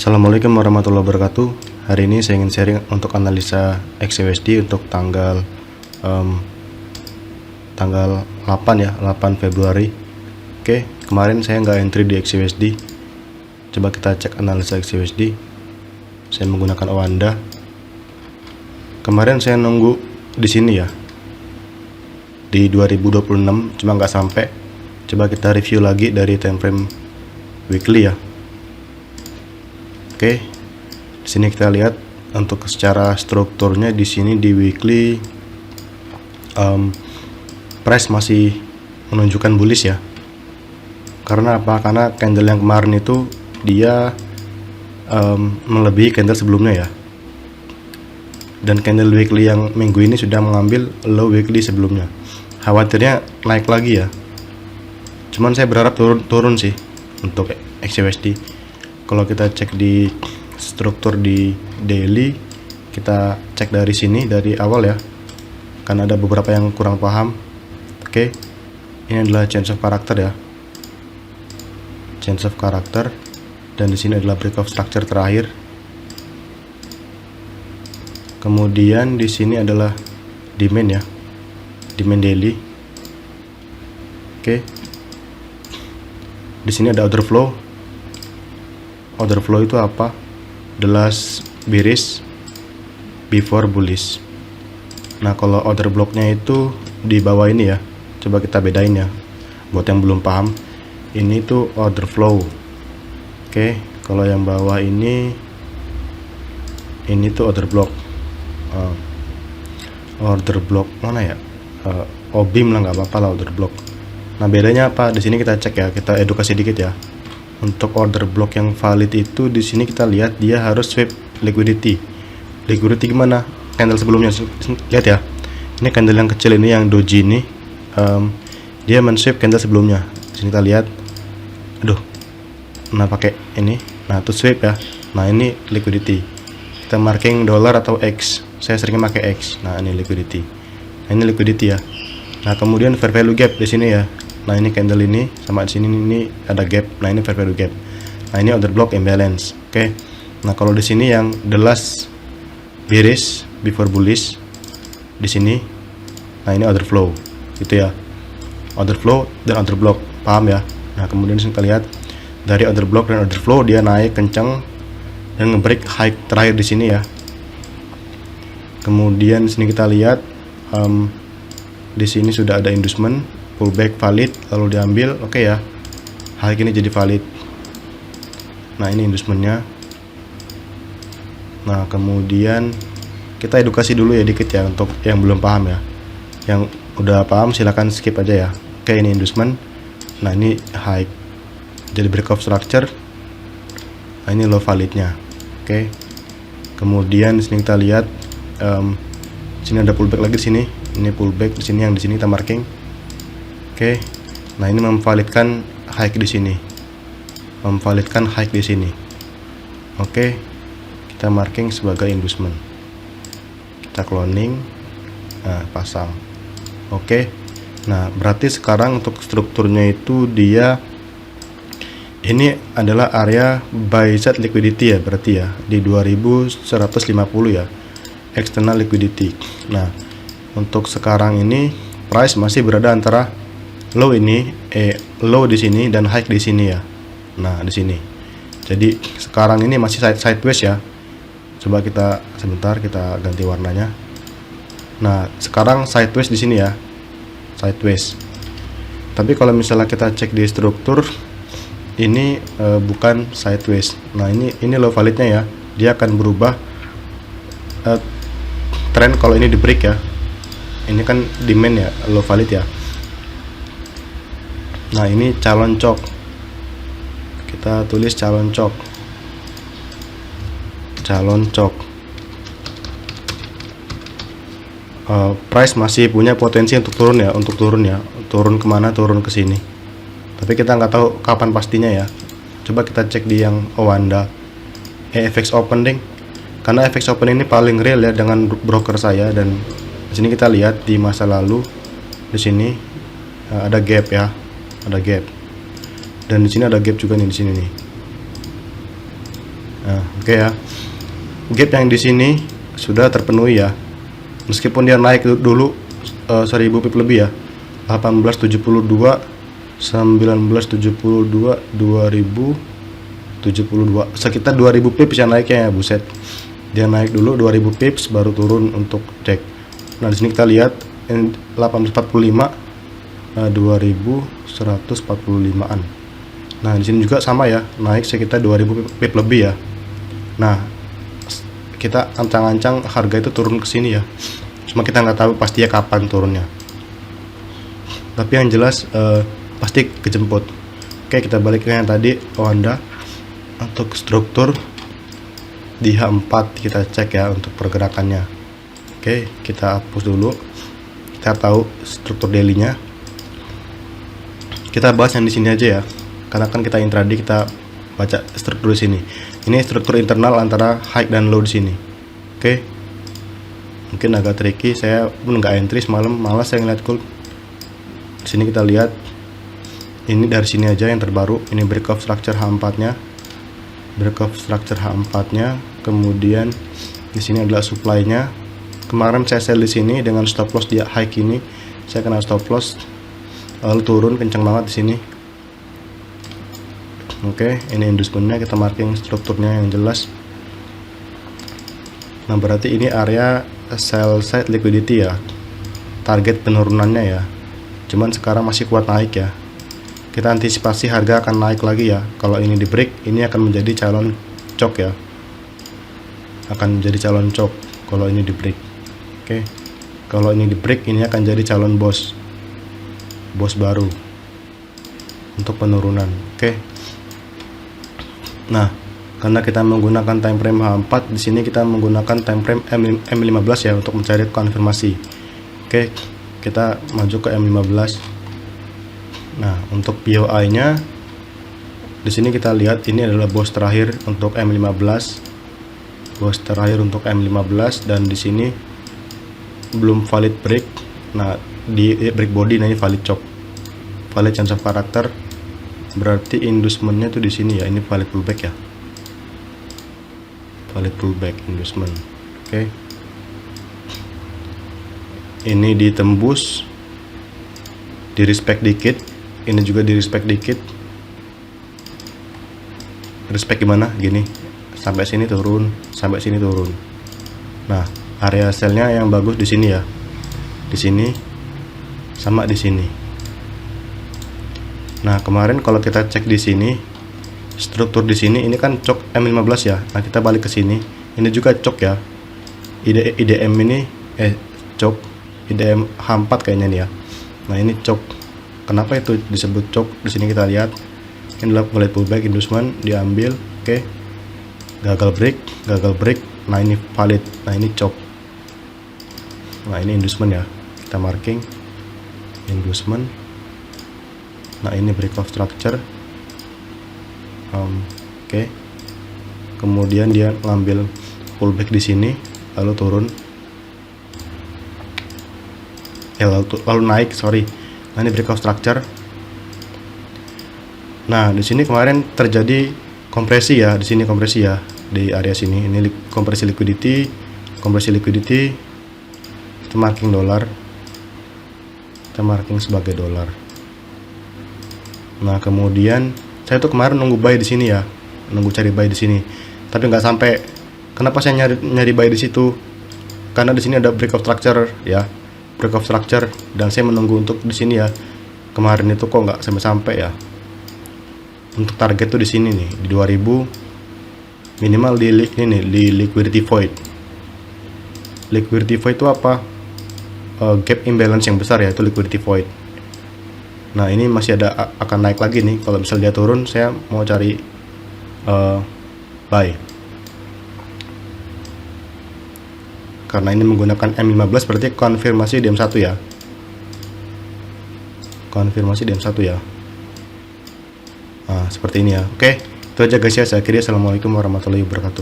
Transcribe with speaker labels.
Speaker 1: Assalamualaikum warahmatullahi wabarakatuh. Hari ini saya ingin sharing untuk analisa XUSD untuk tanggal 8 ya, 8 Februari. Oke, kemarin saya nggak entry di XUSD. Coba kita cek analisa XUSD. Saya menggunakan Oanda. Kemarin saya nunggu di sini ya, di 2026, cuma nggak sampai. Coba kita review lagi dari time frame weekly ya. Oke, di sini kita lihat untuk secara strukturnya di sini di weekly price masih menunjukkan bullish ya. Karena apa? Karena candle yang kemarin itu dia melebihi candle sebelumnya ya. Dan candle weekly yang minggu ini sudah mengambil low weekly sebelumnya. Khawatirnya naik lagi ya. Cuman saya berharap turun sih untuk XUSD. Kalau kita cek di struktur di daily, kita cek dari sini dari awal ya, karena ada beberapa yang kurang paham. Oke, ini adalah change of character ya, change of character, dan di sini adalah break of structure terakhir. Kemudian di sini adalah demand ya, demand daily. Oke, di sini ada order flow. Order flow itu apa? The last bearish before bullish. Nah, kalau order blocknya itu di bawah ini ya. Coba kita bedain ya, buat yang belum paham. Ini tuh order flow. Oke, kalau yang bawah ini tuh order block. Order block mana ya? Obim lah, nggak apa-apa lah order block. Nah, bedanya apa? Di sini kita cek ya, kita edukasi dikit ya. Untuk order block yang valid itu di sini kita lihat dia harus sweep liquidity. Liquidity gimana? Candle sebelumnya, lihat ya. Ini candle yang kecil ini yang doji ini, dia men-sweep candle sebelumnya. Di sini kita lihat, aduh, nah pakai ini, nah itu sweep ya. Nah ini liquidity. Kita marking dollar atau X. Saya sering pakai X. Nah ini liquidity. Nah ini liquidity ya. Nah kemudian fair value gap di sini ya. Nah ini candle ini sama di sini ini ada gap. Nah ini fair value gap. Nah ini order block imbalance. Oke. Nah kalau di sini yang the last bearish before bullish di sini. Nah ini order flow. Gitu ya. Order flow dan order block. Paham ya? Nah kemudian kita lihat dari order block dan order flow dia naik kencang dan nge-break high terakhir di sini ya. Kemudian di sini kita lihat di sini sudah ada inducement, pullback valid, lalu diambil, oke ya. Hal ini jadi valid. Nah ini inducementnya. Nah kemudian kita edukasi dulu ya dikit ya untuk yang belum paham ya. Yang udah paham silakan skip aja ya. Oke, ini inducement. Nah ini high, jadi break of structure. Nah ini low validnya. Oke. Kemudian di sini kita lihat sini ada pullback lagi di sini. Ini pullback di sini, yang di sini kita marking. Oke. Nah, ini memvalidkan high di sini. Memvalidkan high di sini. Oke. Kita marking sebagai inducement. Kita cloning. Nah, pasang. Oke. Nah, berarti sekarang untuk strukturnya itu dia ini adalah area buy side liquidity ya, berarti ya di 2150 ya. External liquidity. Nah, untuk sekarang ini price masih berada antara low ini, low di sini dan high di sini ya. Nah, di sini. Jadi sekarang ini masih sideways ya. Coba kita sebentar kita ganti warnanya. Nah, sekarang sideways di sini ya. Sideways. Tapi kalau misalnya kita cek di struktur ini bukan sideways. Nah, ini low validnya ya. Dia akan berubah tren kalau ini di break ya. Ini kan demand ya, low valid ya. Nah ini calon cok. Kita tulis calon cok. Calon cok. Price masih punya potensi untuk turun ya, Turun kemana? Turun ke sini. Tapi kita nggak tahu kapan pastinya ya. Coba kita cek di yang Oanda. FX Open ding. Karena FX Open ini paling real ya dengan broker saya, dan di sini kita lihat di masa lalu di sini ada gap ya, ada gap. Dan di sini ada gap juga nih di sini nih. Nah, oke ya. Gap yang di sini sudah terpenuhi ya. Meskipun dia naik dulu 1000 pip lebih ya. 1872, 1972, 2072. Sekitar 2000 pips yang naiknya ya, buset. Dia naik dulu 2000 pips baru turun untuk cek. Nah, di sini kita lihat 1845, 2145-an. Nah, di sini juga sama ya, naik sekitar 2000 pip lebih ya. Nah, kita ancang-ancang harga itu turun ke sini ya. Cuma kita nggak tahu pastinya kapan turunnya. Tapi yang jelas pasti kejemput. Oke, kita balik ke yang tadi, Wanda. Untuk struktur di H4 kita cek ya untuk pergerakannya. Oke, kita hapus dulu. Kita tahu struktur daily-nya. Kita bahas yang di sini aja ya. Karena kan kita intraday, kita baca struktur di sini. Ini struktur internal antara high dan low di sini. Oke. Mungkin agak tricky, saya pun nggak entry semalam, malas saya ngeliat cool. Di sini kita lihat ini dari sini aja yang terbaru. Ini break of structure H4-nya. Break of structure H4-nya. Kemudian di sini adalah supply-nya. Kemarin saya sell di sini dengan stop loss di high ini. Saya kena stop loss. Lalu turun kencang banget di sini. Oke, ini induction-nya, kita marking strukturnya yang jelas. Nah, berarti ini area sell side liquidity ya. Target penurunannya ya. Cuman sekarang masih kuat naik ya. Kita antisipasi harga akan naik lagi ya. Kalau ini di break, ini akan menjadi calon cok ya. Akan menjadi calon cok kalau ini di break. Oke. Kalau ini di break, ini akan jadi calon bos baru untuk penurunan. Oke. Nah, karena kita menggunakan time frame H4, di sini kita menggunakan time frame M15 ya untuk mencari konfirmasi. Oke, kita maju ke M15. Nah, untuk POI-nya di sini kita lihat ini adalah bos terakhir untuk M15. Bos terakhir untuk M15 dan di sini belum valid break. Nah, di break body, nah ini valid chop. Valid chance of character. Berarti inducementnya tuh di sini ya, ini valid pullback ya. Valid pullback inducement. Oke. Ini ditembus, di respect dikit, ini juga di respect dikit. Respect gimana? Gini, sampai sini turun, sampai sini turun. Nah, area selnya yang bagus di sini ya, di sini sama di sini. Nah, kemarin kalau kita cek di sini, struktur di sini ini kan cok M15 ya. Nah, kita balik ke sini, ini juga cok ya. IDM ini cok, IDM H4 kayaknya nih ya. Nah, ini cok. Kenapa itu disebut cok? Di sini kita lihat ini adalah valid pullback inducement, diambil. Oke. Gagal break. Nah, ini valid. Nah, ini cok. Nah, ini inducement ya. Kita marking inducement. Nah, ini break of structure. Oke. Kemudian dia ngambil pullback di sini, lalu turun. Lalu naik, sorry. Nah, ini break of structure. Nah, di sini kemarin terjadi kompresi ya, di sini kompresi ya, di area sini. Ini kompresi liquidity. Kita marking dolar. Kita marking sebagai dolar. Nah, kemudian saya tuh kemarin nunggu buy di sini ya, nunggu cari buy di sini, tapi nggak sampai. Kenapa saya nyari buy di situ? Karena di sini ada break of structure ya, break of structure, dan saya menunggu untuk di sini ya. Kemarin itu kok nggak sampai ya. Untuk target tuh di sini nih, di 2000 minimal di liquidity void. Liquidity void itu apa? Gap imbalance yang besar ya, itu liquidity void. Nah, ini masih ada, akan naik lagi nih. Kalau misalnya dia turun, saya mau cari buy. Karena ini menggunakan M15, berarti konfirmasi di M1 ya. Konfirmasi di M1 ya. Nah, seperti ini ya. Oke, itu aja guys ya. Saya kira assalamualaikum warahmatullahi wabarakatuh.